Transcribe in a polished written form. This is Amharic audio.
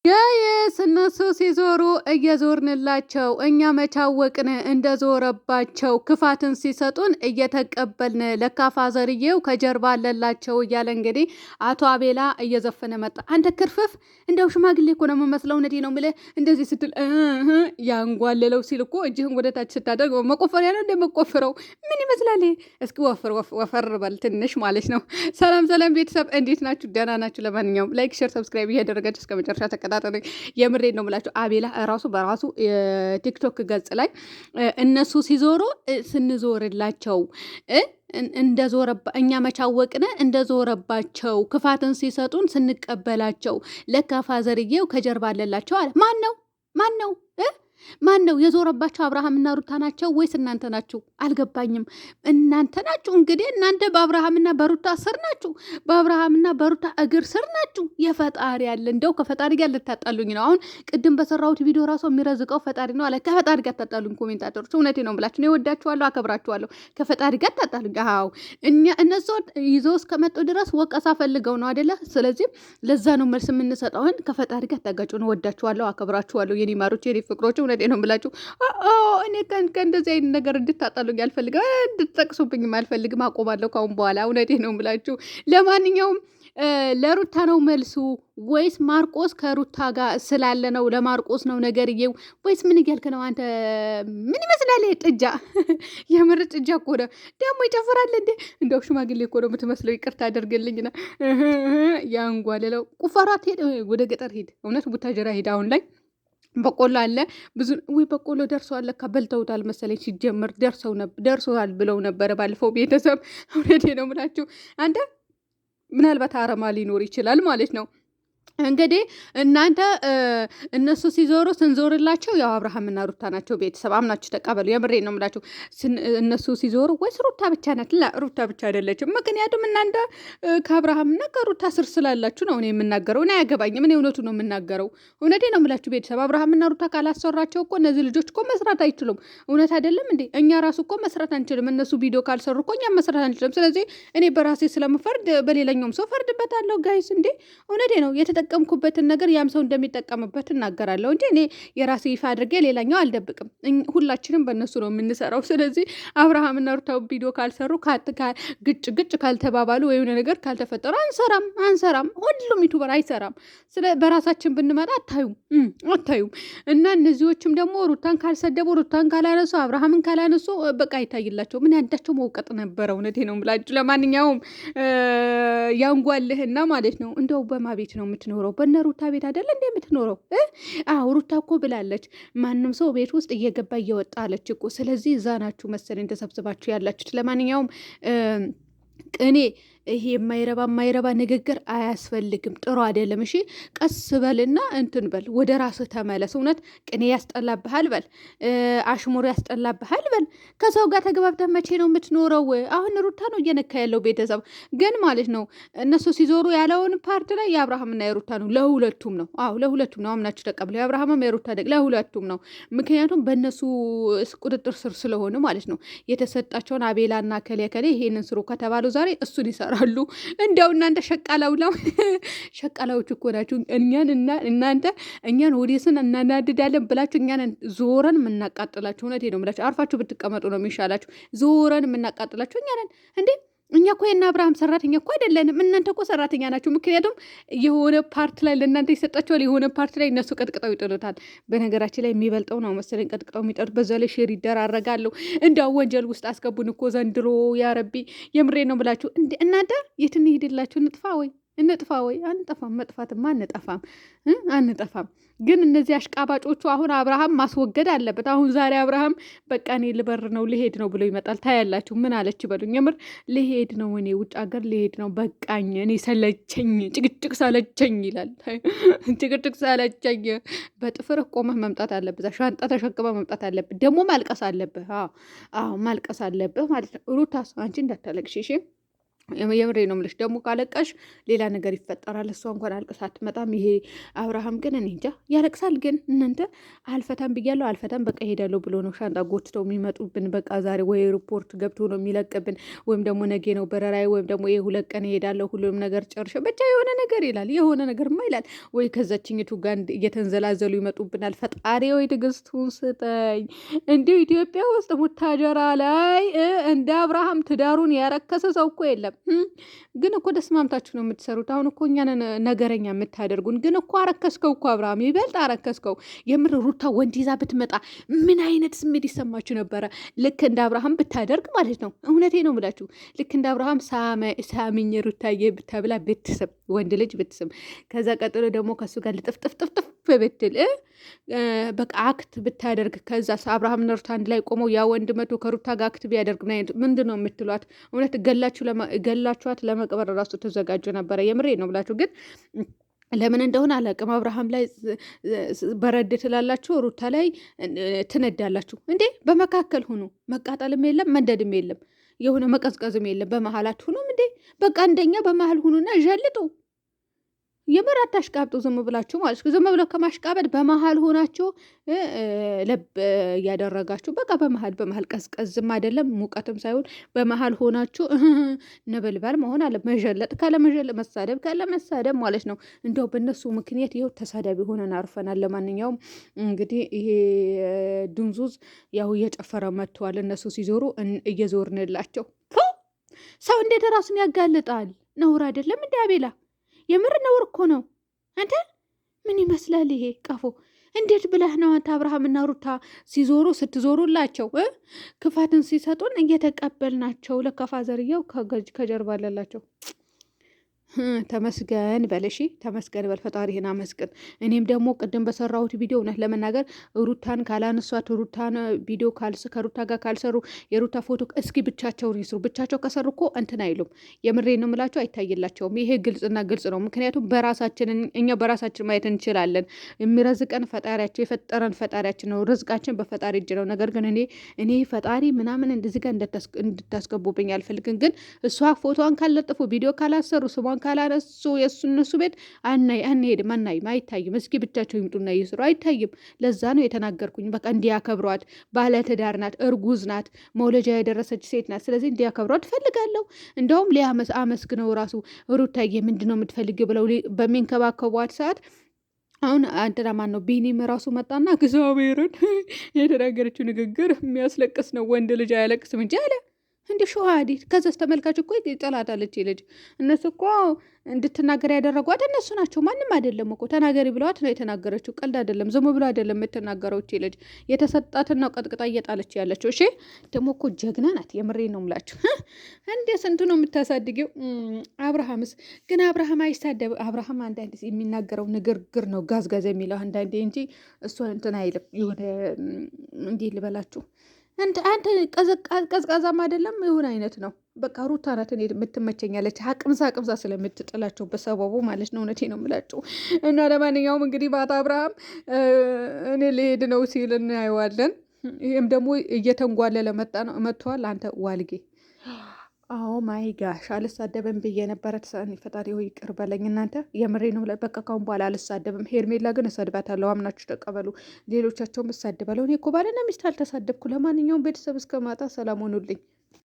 ጋይስ እነሱ ሲዞሩ እየዞርንላቸው እኛ መቻወቅን እንደዞረባቸው ክፋትን ሲሰጡን እየተቀበልን ለካ ፋዘርዬው ከጀርባ አለላቸው እያለ እንግዲህ አቶ አቤላ እየዘፈነ መጣ። አንተ ክርፍፍ እንደው ሽማግሌ እኮ ነው የምመስለው። እውነቴ ነው የምልህ እንደዚህ ስትል ያንጓለለው ሲል እኮ እጅህን ወደ ታች ስታደርግ መቆፈሪያ ነው እንደመቆፍረው ምን ይመስላል? እስኪ ወፈር በል ትንሽ ማለት ነው። ሰላም ሰላም ቤተሰብ እንዴት ናችሁ? ደህና ናችሁ? ለማንኛውም ላይክ፣ ሼር፣ ሰብስክራይብ እያደረጋችሁ እስከ መጨረሻ ተቀጣጠሉ። የምሬድ ነው የምላቸው። አቤላ ራሱ በራሱ ቲክቶክ ገጽ ላይ እነሱ ሲዞሩ ስንዞርላቸው እኛ መቻወቅነ እንደዞረባቸው ክፋትን ሲሰጡን ስንቀበላቸው ለካ ፋዘርዬው ከጀርባ አለላቸው አለ። ማን ነው ማን ነው የዞረባቸው? አብርሃምና ሩታ ናቸው ወይስ እናንተ ናችሁ? አልገባኝም። እናንተ ናችሁ እንግዲህ። እናንተ በአብርሃምና በሩታ ስር ናችሁ። በአብርሃምና በሩታ እግር ስር ናችሁ። የፈጣሪ ያለ እንደው ከፈጣሪ ጋር ልታጣሉኝ ነው። አሁን ቅድም በሰራሁት ቪዲዮ ራሱ የሚረዝቀው ፈጣሪ ነው አለ። ከፈጣሪ ጋር ታጣሉኝ ኮሜንታተሮች። እውነቴ ነው ብላችሁ እኔ ወዳችኋለሁ፣ አከብራችኋለሁ። ከፈጣሪ ጋር ታጣሉኝ። አዎ እነሱ ይዘው እስከመጡ ድረስ ወቀሳ ፈልገው ነው አይደለ? ስለዚህ ለዛ ነው መልስ የምንሰጠውን። ከፈጣሪ ጋር ታጋጩ ነው። ወዳችኋለሁ፣ አከብራችኋለሁ የኔ ማሮች፣ የኔ ፍቅሮች። እውነቴ ነው ብላችሁ እኔ ከእንደዚህ አይነት ነገር እንድታጣሉኝ አልፈልግም፣ እንድትጠቅሱብኝም አልፈልግም። አቆማለሁ ካሁን በኋላ። እውነቴ ነው ብላችሁ። ለማንኛውም ለሩታ ነው መልሱ ወይስ ማርቆስ ከሩታ ጋር ስላለ ነው? ለማርቆስ ነው ነገርዬው ወይስ ምን እያልክ ነው አንተ? ምን ይመስላል ጥጃ? የምር ጥጃ እኮ ነው። ደግሞ ይጨፍራል እንዴ? እንደው ሽማግሌ እኮ ነው የምትመስለው። ይቅርታ አደርግልኝና ያንጓለለው ቁፈራት ሄድ፣ ወደ ገጠር ሄድ። እውነት ቡታጀራ ሄድ። አሁን ላይ በቆሎ አለ ብዙ። ወይ በቆሎ ደርሰዋል ለካ በልተውታል መሰለኝ። ሲጀምር ደርሰዋል ብለው ነበረ ባለፈው ቤተሰብ። እውነቴ ነው ምላችሁ። አንተ ምናልባት አረማ ሊኖር ይችላል ማለት ነው። እንግዲህ እናንተ እነሱ ሲዞሩ ስንዞርላቸው ያው አብርሃምና ሩታ ናቸው። ቤተሰብ አምናችሁ ተቀበሉ። የምሬ ነው የምላችሁ። እነሱ ሲዞሩ ወይስ ሩታ ብቻ ናት? ሩታ ብቻ አይደለችም። ምክንያቱም እናንተ ከአብርሃምና ከሩታ ስር ስላላችሁ ነው እኔ የምናገረው። እኔ አያገባኝም። እኔ እውነቱ ነው የምናገረው። እውነቴ ነው የምላችሁ ቤተሰብ። አብርሃምና ሩታ ካላሰራቸው እኮ እነዚህ ልጆች እኮ መስራት አይችሉም። እውነት አይደለም እንዴ? እኛ ራሱ እኮ መስራት አንችልም። እነሱ ቪዲዮ ካልሰሩ እኮ እኛ መስራት አንችልም። ስለዚህ እኔ በራሴ ስለምፈርድ በሌላኛውም ሰው ፈርድበታለሁ። ጋይስ እንዴ እውነቴ ነው። የተጠቀምኩበትን ነገር ያም ሰው እንደሚጠቀምበት እናገራለሁ እንጂ እኔ የራሴ ይፋ አድርጌ ሌላኛው አልደብቅም። ሁላችንም በእነሱ ነው የምንሰራው። ስለዚህ አብርሃምና ሩታው ቪዲዮ ካልሰሩ ግጭ ካልተባባሉ ወይ የሆነ ነገር ካልተፈጠሩ አንሰራም። ሁሉም ዩቱበር አይሰራም። በራሳችን ብንመጣ አታዩም። እና እነዚዎችም ደግሞ ሩታን ካልሰደቡ፣ ሩታን ካላነሱ፣ አብርሃምን ካላነሱ በቃ አይታይላቸው። ምን ያንዳቸው መውቀጥ ነበረ። እውነቴ ነው ብላችሁ። ለማንኛውም ያንጓልህና ማለት ነው። እንደው በማ ቤት ነው የምትኖረው? በነ ሩታ ቤት አይደለ እንደ የምትኖረው? አዎ ሩታ እኮ ብላለች፣ ማንም ሰው ቤት ውስጥ እየገባ እየወጣ አለች እኮ። ስለዚህ እዛ ናችሁ መሰለኝ ተሰብስባችሁ ያላችሁት። ለማንኛውም ቅኔ ይሄ የማይረባ ንግግር አያስፈልግም። ጥሩ አይደለም። እሺ ቀስ በልና እንትን በል፣ ወደ ራስህ ተመለስ። እውነት ቅኔ ያስጠላብሃል በል፣ አሽሙር ያስጠላብሃል በል። ከሰው ጋር ተግባብተህ መቼ ነው የምትኖረው? አሁን ሩታ ነው እየነካ ያለው ቤተሰብ ግን ማለት ነው። እነሱ ሲዞሩ ያለውን ፓርት ላይ የአብርሃምና የሩታ ነው። ለሁለቱም ነው። አዎ ለሁለቱም ነው። አምናችሁ ተቀብለው የአብርሃምም የሩታ ለሁለቱም ነው። ምክንያቱም በእነሱ ቁጥጥር ስር ስለሆኑ ማለት ነው። የተሰጣቸውን አቤላና ከሌ ይሄንን ስሩ ከተባሉ ዛሬ እሱን ይሰራሉ። እንደው እናንተ ሸቃላዎች እኮ ናችሁ። እኛን ወዴስን እናናድዳለን ብላችሁ እኛን ዞረን የምናቃጥላችሁ። እውነቴ ነው የምላችሁ። አርፋችሁ ብትቀመጡ ነው የሚሻላችሁ። ዞረን የምናቃጥላችሁ እኛ ነን እንዴ? እኛ እኮ የእነ አብርሃም ሰራተኛ እኮ አይደለንም። እናንተ እኮ ሰራተኛ ናችሁ። ምክንያቱም የሆነ ፓርት ላይ ለእናንተ ይሰጣችኋል፣ የሆነ ፓርት ላይ እነሱ ቀጥቅጠው ይጥሉታል። በነገራችን ላይ የሚበልጠው ነው መሰለኝ ቀጥቅጠው የሚጠሉት። በዛ ላይ ሼር ይደራረጋሉ። እንዲያው ወንጀል ውስጥ አስገቡን እኮ ዘንድሮ። ያረቢ የምሬ ነው ብላችሁ እናንተ የት እንሂድላችሁ? እንጥፋ ወይ? አንጠፋም። መጥፋትማ አንጠፋም። ግን እነዚህ አሽቃባጮቹ አሁን አብርሃም ማስወገድ አለበት። አሁን ዛሬ አብርሃም በቃ እኔ ልበር ነው ልሄድ ነው ብሎ ይመጣል። ታያላችሁ። ምን አለች በሉኝ። የምር ልሄድ ነው፣ እኔ ውጭ ሀገር ልሄድ ነው፣ በቃኝ፣ እኔ ሰለቸኝ፣ ጭቅጭቅ ሰለቸኝ ይላል። ጭቅጭቅ ሰለቸኝ። በጥፍርህ ቆመህ መምጣት አለብህ። ሻንጣ ተሸክመህ መምጣት አለብህ። ደግሞ ማልቀስ አለብህ። አዎ ማልቀስ አለብህ ማለት ነው። ሩታስ አንቺ እንዳታለቅሽ እሺ። የምሬ ነው የምልሽ። ደግሞ ካለቃሽ ሌላ ነገር ይፈጠራል። እሷ እንኳን አልቅሳ አትመጣም። ይሄ አብርሃም ግን እኔ እንጃ ያለቅሳል። ግን እናንተ አልፈታም ብያለሁ አልፈታም በቃ ሄዳለሁ ብሎ ነው ሻንጣ ጎትተው የሚመጡብን። በቃ ዛሬ ወይ ሪፖርት ገብቶ ነው የሚለቅብን፣ ወይም ደግሞ ነጌ ነው በረራይ፣ ወይም ደግሞ ይሄ 2 ቀን ሄዳለሁ ሁሉም ነገር ጨርሼ ብቻ የሆነ ነገር ይላል። የሆነ ነገርማ ይላል። ወይ ከዛችኝቱ ጋር እየተንዘላዘሉ ይመጡብናል። ፈጣሪ ወይ ትዕግስቱን ስጠኝ። እንዲሁ ኢትዮጵያ ውስጥ ሙታጀራ ላይ እንደ አብርሃም ትዳሩን ያረከሰ ሰው እኮ የለም። ግን እኮ ተስማምታችሁ ነው የምትሰሩት። አሁን እኮ እኛን ነገረኛ የምታደርጉን። ግን እኮ አረከስከው እኮ አብርሃም፣ ይበልጥ አረከስከው። የምር ሩታ ወንድ ይዛ ብትመጣ ምን አይነት ስሜት ይሰማችሁ ነበረ? ልክ እንደ አብርሃም ብታደርግ ማለት ነው። እውነቴ ነው የምላችሁ። ልክ እንደ አብርሃም ሳምኝ ሩታዬ ብታብላ ብትስም፣ ወንድ ልጅ ብትስም፣ ከዛ ቀጥሎ ደግሞ ከሱ ጋር ልጥፍጥፍጥፍ ብትል በቃ አክት ብታደርግ፣ ከዛ አብርሃምና ሩታ አንድ ላይ ቆመው ያ ወንድ መቶ ከሩታ ጋር አክት ቢያደርግ ምንድን ነው የምትሏት? እውነት ገላችኋት ለመቅበር ራሱ ተዘጋጁ ነበረ። የምሬ ነው ብላችሁ ግን ለምን እንደሆነ አላውቅም። አብርሃም ላይ በረድ ትላላችሁ፣ ሩታ ላይ ትነዳላችሁ። እንዴ በመካከል ሁኑ። መቃጠልም የለም መንደድም የለም፣ የሆነ መቀዝቀዝም የለም። በመሀላት ሁኑም እንዴ በቃ እንደኛ በመሀል ሁኑና ዠልጡ። የምር አታሽቃብጡ ዝም ብላችሁ ማለት ነው። ዝም ብለው ከማሽቃበጥ በመሀል ሆናችሁ ለብ እያደረጋችሁ በቃ በመሀል ቀዝቀዝም አይደለም ሙቀትም ሳይሆን በመሀል ሆናችሁ ነበልባል መሆን አለ። መዠለጥ ካለ መዠለጥ፣ መሳደብ ካለ መሳደብ ማለት ነው። እንደው በእነሱ ምክንያት ይኸው ተሳዳቢ ሆነን አርፈናል። ለማንኛውም እንግዲህ ይሄ ድንዙዝ ያው እየጨፈረ መጥተዋል። እነሱ ሲዞሩ እየዞርንላቸው። ሰው እንዴት ራሱን ያጋልጣል? ነውር አይደለም እንዲ አቤላ? የምር ነውር እኮ ነው። አንተ ምን ይመስላል ይሄ ቀፎ? እንዴት ብለህ ነው አንተ አብርሃምና ሩታ ሲዞሩ ስትዞሩላቸው ክፋትን ሲሰጡን እየተቀበልናቸው ለከፋ ዘርየው ከጀርባ አለላቸው። ተመስገን በል እሺ፣ ተመስገን በል፣ ፈጣሪህን አመስግን። እኔም ደግሞ ቅድም በሰራሁት ቪዲዮ እውነት ለመናገር ሩታን ካላነሷት፣ ሩታን ቪዲዮ ከሩታ ጋር ካልሰሩ፣ የሩታ ፎቶ እስኪ ብቻቸውን ይስሩ። ብቻቸው ከሰሩ እኮ እንትን አይሉም። የምሬ ነው የምላቸው፣ አይታይላቸውም። ይሄ ግልጽና ግልጽ ነው። ምክንያቱም እኛ በራሳችን ማየት እንችላለን። የሚረዝቀን ፈጣሪያቸው የፈጠረን ፈጣሪያችን ነው። ርዝቃችን በፈጣሪ እጅ ነው። ነገር ግን እኔ ፈጣሪ ምናምን እንደዚህ ጋር እንድታስገቡብኝ አልፈልግም። ግን እሷ ፎቶዋን ካልለጥፉ፣ ቪዲዮ ካላሰሩ፣ ስሟን ካላነሱ እነሱ ቤት አንሄድም፣ አናይም፣ አይታይም። እስኪ ብቻቸው ይምጡና ይስሩ። አይታይም። ለዛ ነው የተናገርኩኝ። በቃ እንዲያከብሯት፣ ባለትዳር ናት፣ እርጉዝ ናት፣ መውለጃ የደረሰች ሴት ናት። ስለዚህ እንዲያከብሯት ትፈልጋለሁ። እንደውም አመስግነው ራሱ ሩታዬ ምንድን ነው የምትፈልጊው ብለው በሚንከባከቧት ሰዓት አሁን አንተና ማን ነው ቢኒም ራሱ መጣና እግዚአብሔርን የተናገረችው ንግግር የሚያስለቅስ ነው። ወንድ ልጅ አያለቅስም እንጂ አለ እንዲ ሸዋዲት። ከዛስ ተመልካች እኮ ይጠላታለች ልጅ። እነሱ እኮ እንድትናገር ያደረጓት እነሱ ናቸው፣ ማንም አይደለም እኮ። ተናገሪ ብለዋት ነው የተናገረችው። ቀልድ አይደለም፣ ዝም ብሎ አይደለም የምትናገረው ልጅ። የተሰጣትን ነው ቀጥቅጣ እየጣለች ያለችው። እሺ ደግሞ እኮ ጀግና ናት። የምሬ ነው ምላችሁ። እንደ ስንቱ ነው የምታሳድገው። አብርሃምስ ግን አብርሃም አይሳደብ። አብርሃም አንዳንድ የሚናገረው ንግግር ነው ጋዝጋዝ የሚለው አንዳንዴ እንጂ እሷ እንትን አይልም። የሆነ እንዲህ ልበላችሁ አንተ ቀዝቃዛም አይደለም ይሁን አይነት ነው። በቃ ሩታ ናት እኔ የምትመቸኛለች፣ አቅምሳ ስለምትጥላቸው በሰበቡ ማለት ነው። እውነቴ ነው የምላቸው። እና ለማንኛውም እንግዲህ ማታ አብርሃም እኔ ልሄድ ነው ሲል እናየዋለን። ይህም ደግሞ እየተንጓለለ መጥተዋል። አንተ ዋልጌ አዎ ማይ ጋሽ አልሳደብም ብዬ ነበረ። ፈጣሪ ሆይ ይቅር በለኝ። እናንተ የምሬ ነው። በቃ ካሁን በኋላ አልሳደብም። ሄርሜላ ግን እሰድባታለሁ። አምናችሁ ተቀበሉ። ሌሎቻቸውም እሳድባለሁ። እኔ እኮ ባልና ሚስት አልተሳደብኩ። ለማንኛውም ቤተሰብ እስከ ማታ ሰላም ሆኑልኝ።